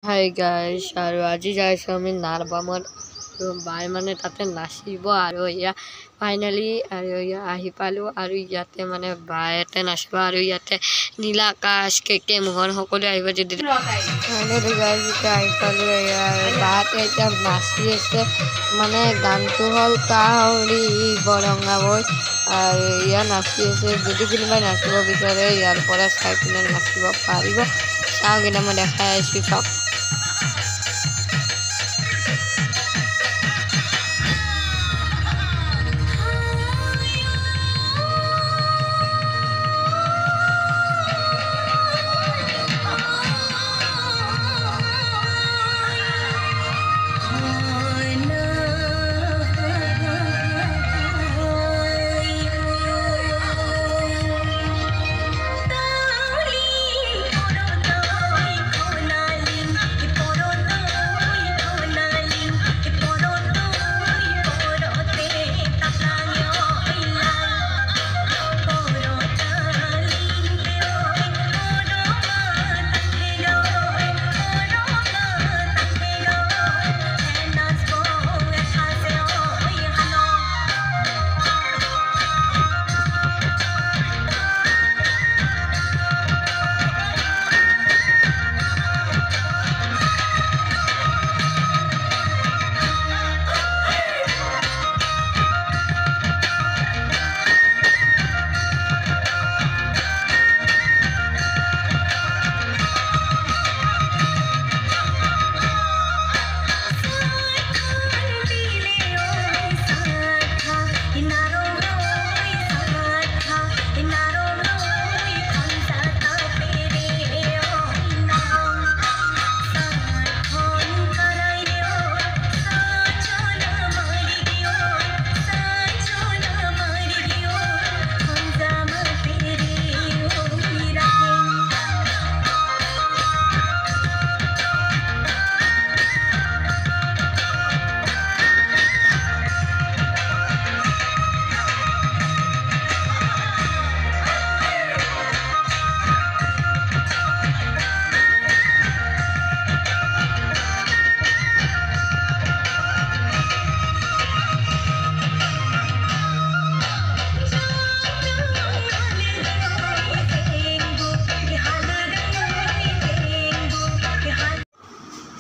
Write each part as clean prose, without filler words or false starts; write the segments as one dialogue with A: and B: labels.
A: Hi guys, আৰু আজি যাইছো আমি নাৰবামত বাই মানে তাতে নাচিব আৰু ইয়া ফাইনালি আৰু ইয়া আহি পালো আৰু ইয়াতে মানে বাইতে নাচিব আৰু ইয়াতে নীলা আকাশ কেকে মোহন সকলো আহিব যদি ফাইনালি গাইজ এতিয়া আহি পালো বাতে এতিয়া নাচি আছে মানে গানটো হল কাউৰী বৰঙাবৈ আৰু ইয়া নাচি আছে যদি কোনোবাই নাচিব বিচাৰে ইয়াৰ পৰা চাই পিনে নাচিব পাৰিব চাওঁ কিনে মই দেখাই আছো চাওক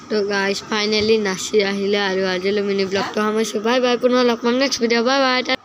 A: তো গাইজ ফাইনালি নাচি আহিলে আৰু আজিলৈ মিনি ব্লগটো সামৰিছোঁ বাই বাই পুনৰ লগ পাম নেক্সট ভিডিঅ' বাই বাই